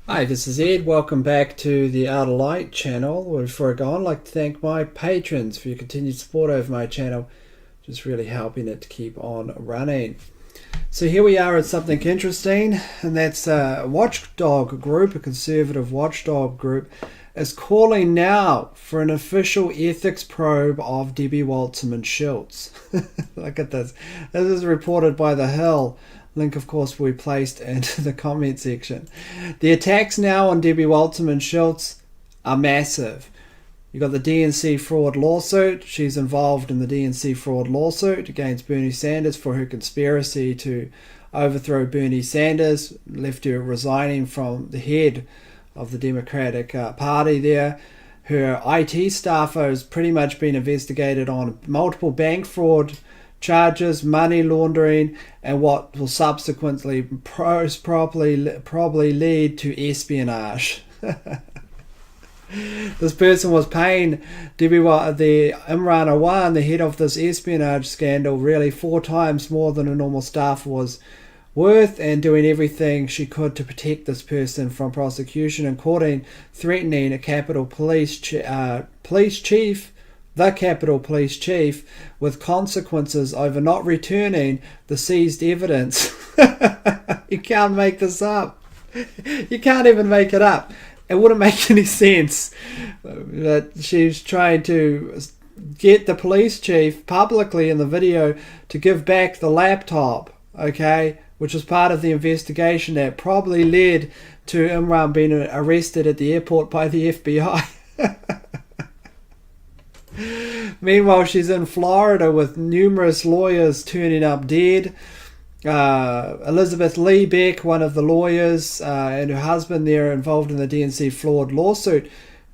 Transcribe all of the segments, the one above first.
Hi, this is Ed. Welcome back to the Outer Light channel. Well, before I go on, I'd like to thank my patrons for your continued support over my channel, just really helping it to keep on running. So here we are at something interesting, and that's a watchdog group, a conservative watchdog group, is calling now for an official ethics probe of Debbie Wasserman Shultz. Look at this. This is reported by The Hill. Link, of course, will be placed into the comment section. The attacks now on Debbie Wasserman Shultz are massive. You've got the DNC fraud lawsuit. She's involved in the DNC fraud lawsuit against Bernie Sanders for her conspiracy to overthrow Bernie Sanders, left her resigning from the head of the Democratic Party there. Her IT staffer has pretty much been investigated on multiple bank fraud charges, money laundering, and what will subsequently probably lead to espionage. This person was paying the Imran Awan, the head of this espionage scandal, really 4 times more than a normal staff was worth, and doing everything she could to protect this person from prosecution, including threatening a Capitol Police chief, the Capitol Police chief, with consequences over not returning the seized evidence. You can't make this up. You can't even make it up. It wouldn't make any sense that she's trying to get the police chief publicly in the video to give back the laptop, okay, which was part of the investigation that probably led to Imran being arrested at the airport by the FBI. Meanwhile, she's in Florida with numerous lawyers turning up dead. Elizabeth Lee Beck, one of the lawyers, and her husband there involved in the DNC fraud lawsuit,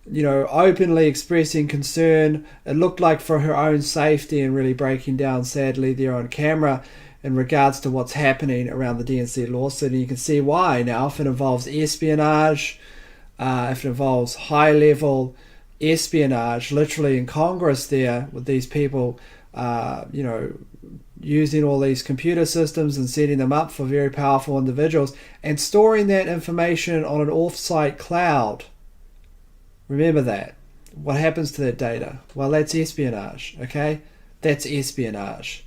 openly expressing concern. It looked like for her own safety, and really breaking down sadly there on camera in regards to what's happening around the DNC lawsuit. And you can see why now. If it involves espionage, if it involves high-level espionage, literally in Congress there, with these people, using all these computer systems and setting them up for very powerful individuals and storing that information on an off-site cloud. Remember that. What happens to that data? Well, that's espionage, okay? That's espionage.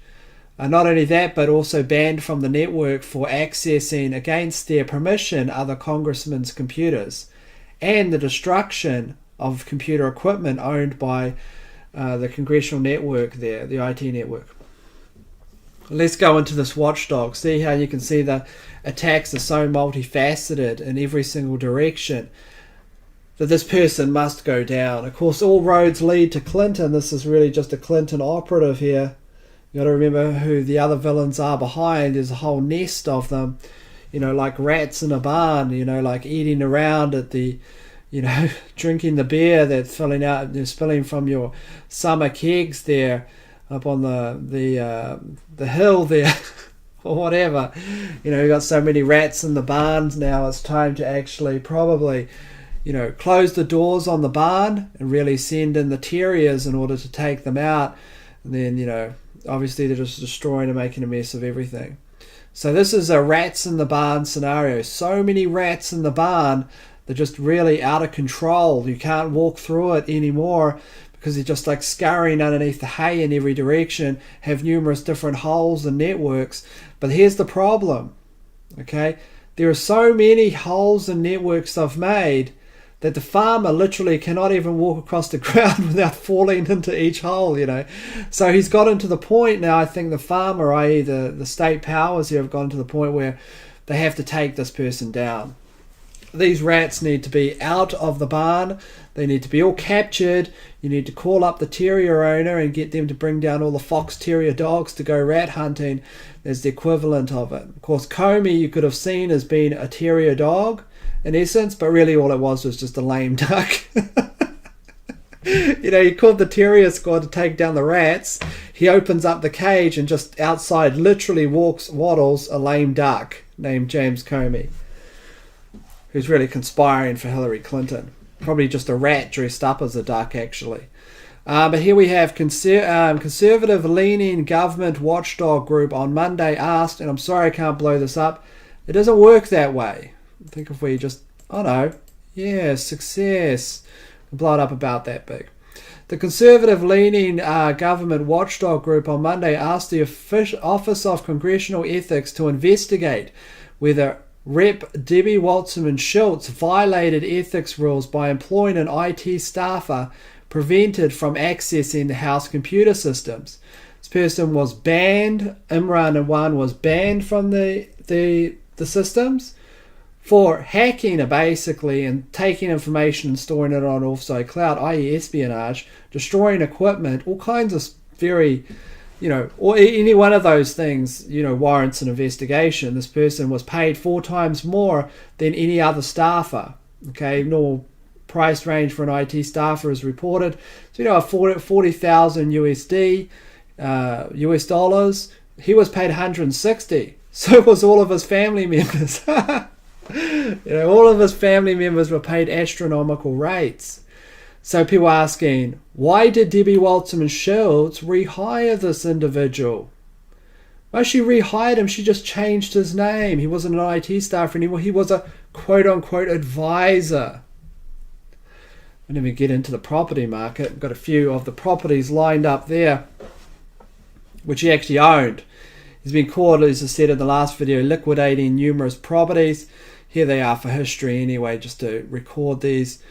Not only that, but also banned from the network for accessing, against their permission, other congressmen's computers, and the destruction of computer equipment owned by the congressional network there, the IT network. Let's go into this watchdog. See how you can see the attacks are so multifaceted in every single direction that this person must go down. Of course, all roads lead to Clinton. This is really just a Clinton operative here. You got to remember who the other villains are behind. There's a whole nest of them, like rats in a barn, like eating around at the, drinking the beer that's spilling from your summer kegs there up on the hill there, or whatever. We've got so many rats in the barns now. It's time to actually probably, close the doors on the barn and really send in the terriers in order to take them out. And then, obviously they're just destroying and making a mess of everything. So this is a rats in the barn scenario. So many rats in the barn. They're just really out of control. You can't walk through it anymore because they're just like scurrying underneath the hay in every direction, have numerous different holes and networks. But here's the problem, okay? There are so many holes and networks I've made that the farmer literally cannot even walk across the ground without falling into each hole, So he's gotten to the point now, I think the farmer, i.e. the state powers here, have gotten to the point where they have to take this person down. These rats need to be out of the barn. They need to be all captured. You need to call up the terrier owner and get them to bring down all the fox terrier dogs to go rat hunting. There's the equivalent of it. Of course, Comey you could have seen as being a terrier dog in essence, but really all it was just a lame duck. He called the terrier squad to take down the rats. He opens up the cage and just outside literally waddles a lame duck named James Comey, who's really conspiring for Hillary Clinton. Probably just a rat dressed up as a duck, actually. But here we have conservative-leaning government watchdog group on Monday asked, and I'm sorry I can't blow this up, it doesn't work that way. I think if we just Oh no. Yeah, success. Blow it up about that big. The conservative-leaning government watchdog group on Monday asked the Office of Congressional Ethics to investigate whether Rep. Debbie Wasserman Shultz violated ethics rules by employing an IT staffer prevented from accessing the House computer systems. This person was banned. Imran Awan was banned from the systems for hacking, basically, and taking information and storing it on an offsite cloud, i.e. espionage, destroying equipment, all kinds of very, or any one of those things, warrants an investigation. This person was paid 4 times more than any other staffer. Okay, normal price range for an IT staffer is reported. So, 40,000 USD, US dollars. He was paid 160. So was all of his family members. All of his family members were paid astronomical rates. So people are asking, why did Debbie Wasserman Shultz rehire this individual? Well, she rehired him. She just changed his name. He wasn't an IT staffer anymore. He was a quote-unquote advisor. And then we get into the property market. We've got a few of the properties lined up there, which he actually owned. He's been caught, as I said in the last video, liquidating numerous properties. Here they are for history anyway, just to record these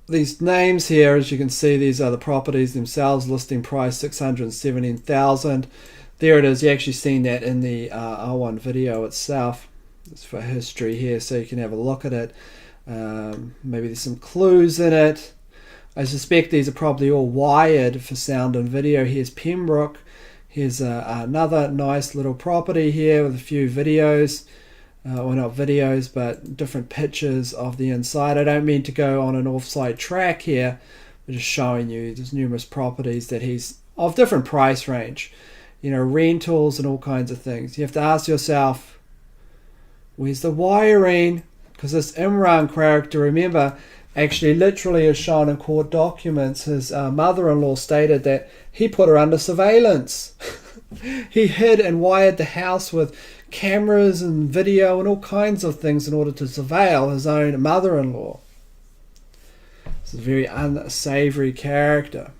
names here. As you can see, these are the properties themselves. Listing price $617,000. There it is. You actually seen that in the Awan video itself. It's for history here, so you can have a look at it. Maybe there's some clues in it. I suspect these are probably all wired for sound and video. Here's Pembroke. Here's another nice little property here with a few videos. Well, not videos, but different pictures of the inside. I don't mean to go on an off-site track here. I'm just showing you there's numerous properties that he's of different price range. Rentals and all kinds of things. You have to ask yourself, where's the wiring? Because this Imran character, remember, actually literally is shown in court documents. His mother-in-law stated that he put her under surveillance. He hid and wired the house with cameras and video and all kinds of things in order to surveil his own mother-in-law. It's a very unsavory character.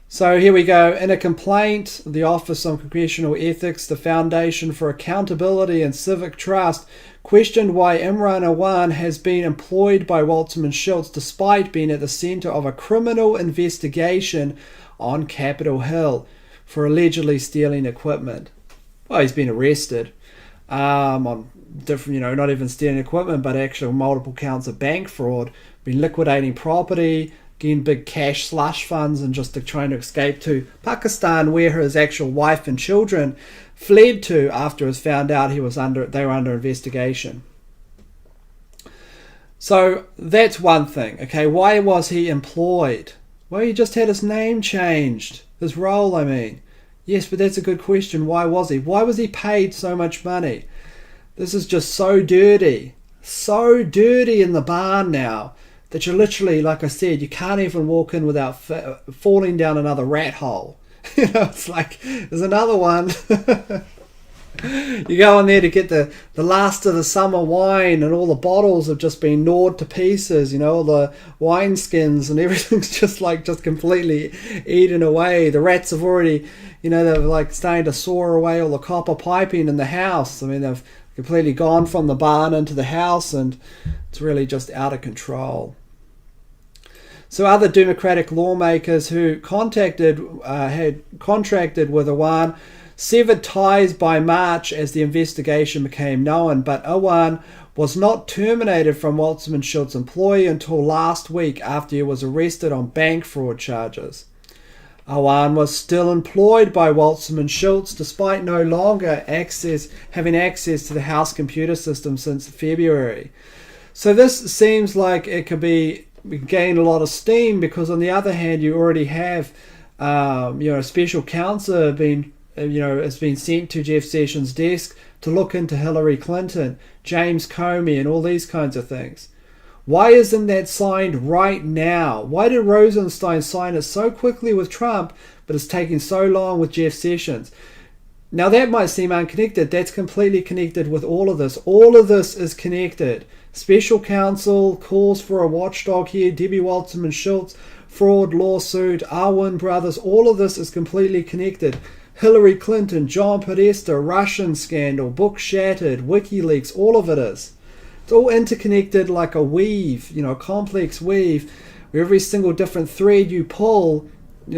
So here we go. In a complaint, the Office on Congressional Ethics, the Foundation for Accountability and Civic Trust, questioned why Imran Awan has been employed by Wasserman Shultz despite being at the center of a criminal investigation on Capitol Hill for allegedly stealing equipment. Well, he's been arrested on different, not even stealing equipment, but actually multiple counts of bank fraud, been liquidating property, getting big cash slush funds, and just trying to escape to Pakistan, where his actual wife and children fled to after it was found out they were under investigation. So that's one thing. Okay, why was he employed? Well, he just had his name changed. His role, I mean. Yes, but that's a good question. Why was he? Why was he paid so much money? This is just so dirty. So dirty in the barn now that you're literally, like I said, you can't even walk in without falling down another rat hole. It's like, there's another one. You go in there to get the last of the summer wine, and all the bottles have just been gnawed to pieces, all the wine skins and everything's just completely eaten away. The rats have already, they're starting to saw away all the copper piping in the house. I mean, they've completely gone from the barn into the house, and it's really just out of control. So other Democratic lawmakers who had contracted with Awan severed ties by March as the investigation became known, but Awan was not terminated from Wasserman Shultz employee until last week after he was arrested on bank fraud charges. Awan was still employed by Wasserman Shultz despite no longer having access to the House computer system since February. So this seems like it could gain a lot of steam, because on the other hand, you already have a special counsel has been sent to Jeff Sessions' desk to look into Hillary Clinton, James Comey, and all these kinds of things. Why isn't that signed right now? Why did Rosenstein sign it so quickly with Trump, but it's taking so long with Jeff Sessions? Now that might seem unconnected. That's completely connected with all of this. All of this is connected. Special counsel calls for a watchdog here. Debbie Wasserman Shultz, fraud lawsuit, Awan brothers. All of this is completely connected. Hillary Clinton, John Podesta, Russian scandal, book shattered, WikiLeaks. All of it is. It's all interconnected like a weave, a complex weave, where every single different thread you pull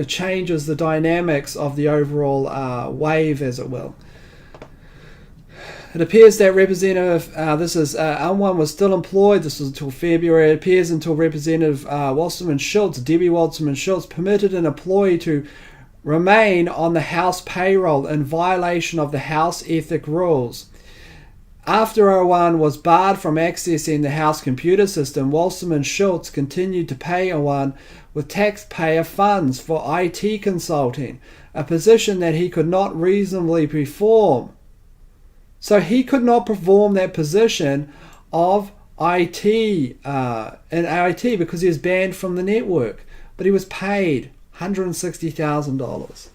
changes the dynamics of the overall wave, as it will. It appears that Representative, Awan was still employed. This was until February. It appears until Representative Wasserman Shultz, Debbie Wasserman Shultz, permitted an employee to remain on the House payroll in violation of the House ethic rules. After Awan was barred from accessing the House computer system, Wasserman Shultz continued to pay Awan with taxpayer funds for IT consulting, a position that he could not reasonably perform. So he could not perform that position of IT because he was banned from the network, but he was paid $160,000.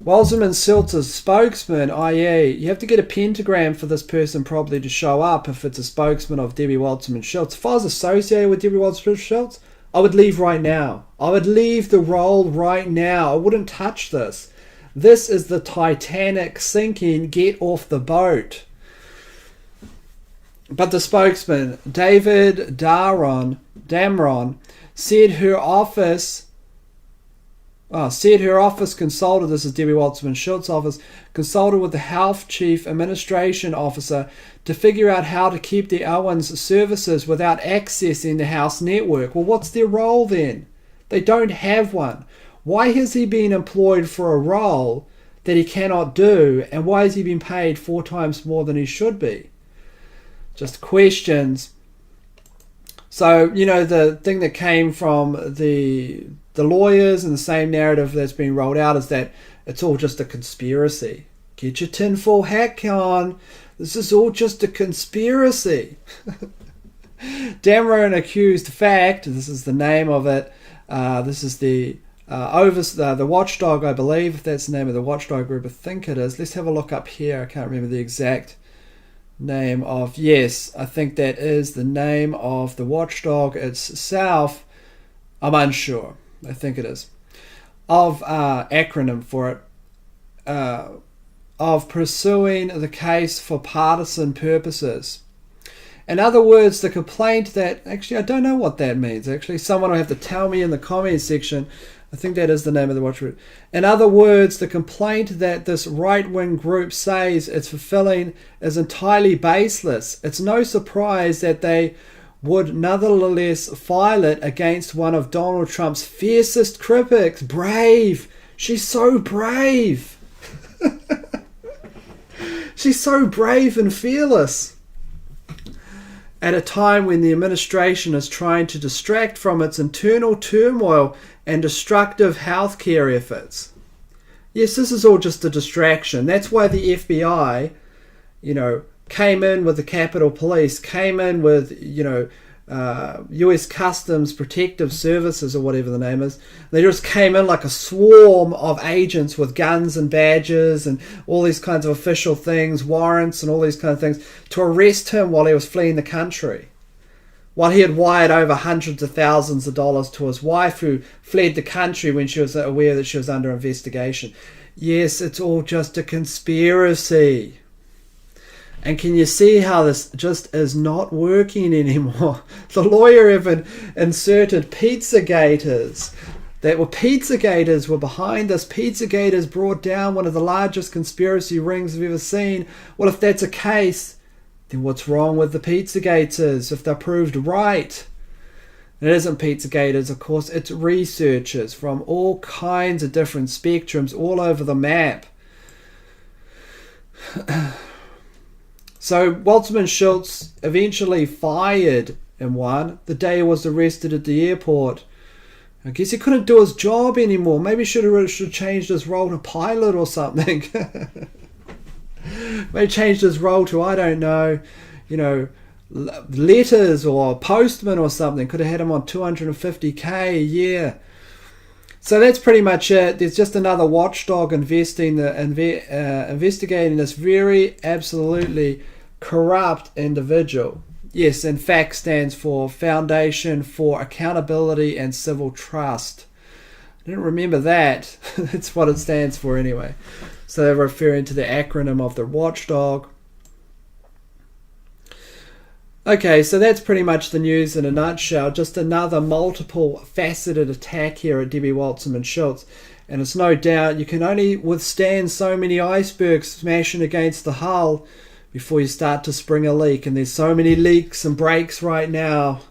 Wasserman Shultz's spokesman, i.e., you have to get a pentagram for this person probably to show up if it's a spokesman of Debbie Wasserman Shultz. If I was associated with Debbie Wasserman Shultz, I would leave right now. I would leave the role right now. I wouldn't touch this. This is the Titanic sinking. Get off the boat. But the spokesman, David Damron, said her office consulted, this is Debbie Wasserman Shultz's office, consulted with the Health Chief Administration Officer to figure out how to keep the Awan's services without accessing the House network. Well, what's their role then? They don't have one. Why has he been employed for a role that he cannot do, and why has he been paid 4 times more than he should be? Just questions. So, the thing that came from the lawyers and the same narrative that's been rolled out is that it's all just a conspiracy. Get your tinfoil hat on. This is all just a conspiracy. Damron accused fact, this is the name of it, this is the watchdog, I believe, if that's the name of the watchdog group, I think it is. Let's have a look up here. I can't remember the exact name of, yes, I think that is the name of the watchdog itself. I'm unsure. I think it is. Of acronym for it. Of pursuing the case for partisan purposes. In other words, the complaint that, actually I don't know what that means, actually someone will have to tell me in the comments section. I think that is the name of the watch group. In other words, the complaint that this right-wing group says it's fulfilling is entirely baseless. It's no surprise that they would nonetheless file it against one of Donald Trump's fiercest critics. Brave! She's so brave! She's so brave and fearless. At a time when the administration is trying to distract from its internal turmoil and destructive healthcare efforts. Yes, this is all just a distraction. That's why the FBI, came in with the Capitol Police, came in with, US Customs Protective Services or whatever the name is. They just came in like a swarm of agents with guns and badges and all these kinds of official things, warrants and all these kind of things, to arrest him while he was fleeing the country. While he had wired over hundreds of thousands of dollars to his wife, who fled the country when she was aware that she was under investigation. Yes, it's all just a conspiracy. And can you see how this just is not working anymore? The lawyer even inserted Pizzagators. Pizzagators were behind this. Pizzagators brought down one of the largest conspiracy rings we've ever seen. Well, if that's a case, then what's wrong with the Pizzagators if they're proved right? It isn't Pizzagators, of course. It's researchers from all kinds of different spectrums all over the map. So Wasserman Shultz eventually fired Imran the day he was arrested at the airport. I guess he couldn't do his job anymore. Maybe he should have changed his role to pilot or something. Maybe changed his role to, I don't know, letters or postman or something. Could have had him on $250K a year. So that's pretty much it. There's just another watchdog investigating this very absolutely corrupt individual. Yes, and FACT stands for Foundation for Accountability and Civil Trust. I didn't remember that. That's what it stands for anyway. So they're referring to the acronym of the watchdog. Okay, so that's pretty much the news in a nutshell. Just another multiple faceted attack here at Debbie Wasserman Shultz. And it's no doubt you can only withstand so many icebergs smashing against the hull before you start to spring a leak. And there's so many leaks and breaks right now.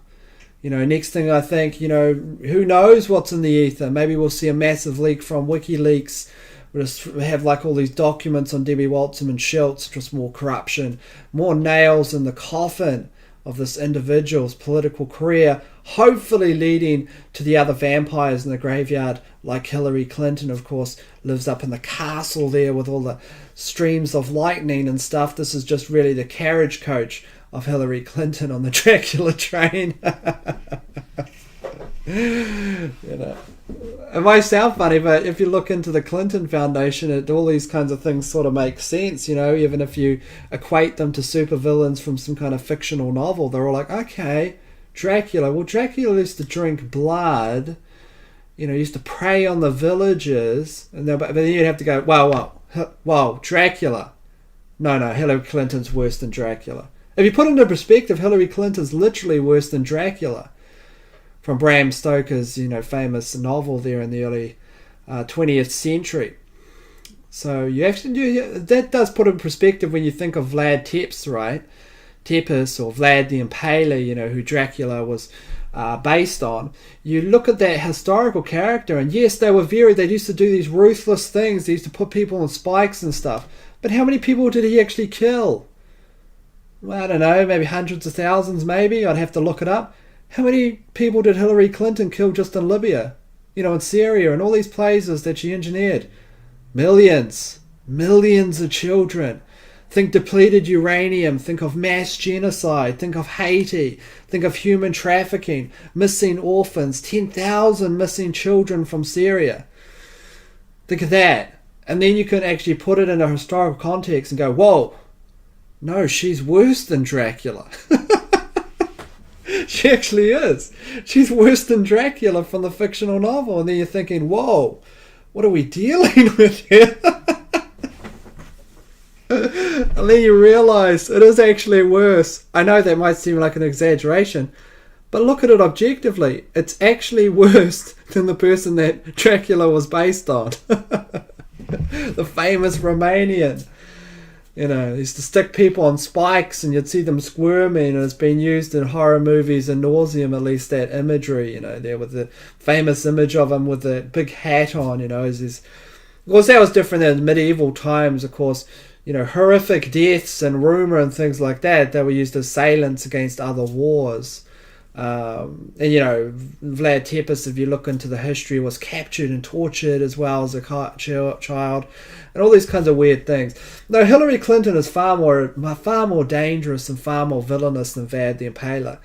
You know, next thing I think, you know, who knows what's in the ether? Maybe we'll see a massive leak from WikiLeaks. We'll just have like all these documents on Debbie Wasserman Shultz, just more corruption, more nails in the coffin of this individual's political career, hopefully leading to the other vampires in the graveyard, like Hillary Clinton, of course, lives up in the castle there with all the streams of lightning and stuff. This is just really the carriage coach of Hillary Clinton on the Dracula train. You know, it might sound funny, but if you look into the Clinton Foundation, all these kinds of things sort of make sense, you know, even if you equate them to supervillains from some kind of fictional novel. They're all like, okay, Dracula. Well, Dracula used to drink blood, you know, used to prey on the villagers, and but then you'd have to go, whoa, Dracula. No, Hillary Clinton's worse than Dracula. If you put it into perspective, Hillary Clinton's literally worse than Dracula. From Bram Stoker's, you know, famous novel there in the early 20th century. So you actually do, that does put in perspective when you think of Vlad Tepes, right? Tepes, or Vlad the Impaler, you know, who Dracula was based on. You look at that historical character, and yes, they used to do these ruthless things. They used to put people on spikes and stuff. But how many people did he actually kill? Well, I don't know, maybe hundreds of thousands, maybe. I'd have to look it up. How many people did Hillary Clinton kill just in Libya? You know, in Syria and all these places that she engineered? Millions of children. Think depleted uranium, think of mass genocide, think of Haiti, think of human trafficking, missing orphans, 10,000 missing children from Syria. Think of that. And then you can actually put it in a historical context and go, whoa, no, she's worse than Dracula. She actually is. She's worse than Dracula from the fictional novel. And then you're thinking, whoa, what are we dealing with here? And then you realize it is actually worse. I know that might seem like an exaggeration, but look at it objectively. It's actually worse than the person that Dracula was based on. The famous Romanian. You know, they used to stick people on spikes and you'd see them squirming, and it's been used in horror movies ad nauseum, at least that imagery, you know, there with the famous image of him with the big hat on, you know. Of course, that was different in medieval times, of course. You know, horrific deaths and rumour and things like that, they were used as assailants against other wars. And, you know, Vlad Tepes, if you look into the history, was captured and tortured as well as a child, and all these kinds of weird things. No, Hillary Clinton is far more dangerous and far more villainous than Vlad the Impaler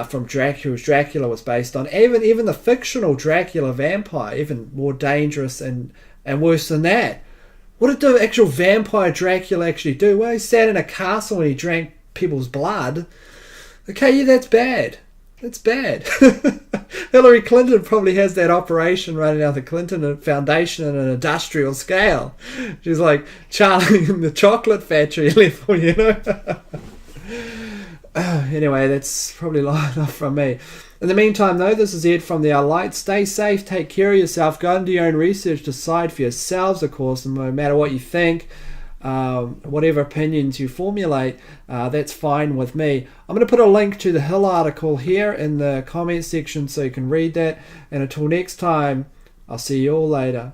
from Dracula, which Dracula was based on. Even the fictional Dracula vampire, even more dangerous and worse than that. What did the actual vampire Dracula actually do? Well, he sat in a castle and he drank people's blood. Okay, yeah, that's bad. That's bad. Hillary Clinton probably has that operation running out the Clinton Foundation on an industrial scale. She's like Charlie in the chocolate factory level, you know. Anyway, that's probably enough from me. In the meantime, though, this is it from the Our Light. Stay safe, take care of yourself, go and do your own research, decide for yourselves, of course, and no matter what you think, whatever opinions you formulate, that's fine with me. I'm going to put a link to the Hill article here in the comment section so you can read that. And until next time, I'll see you all later.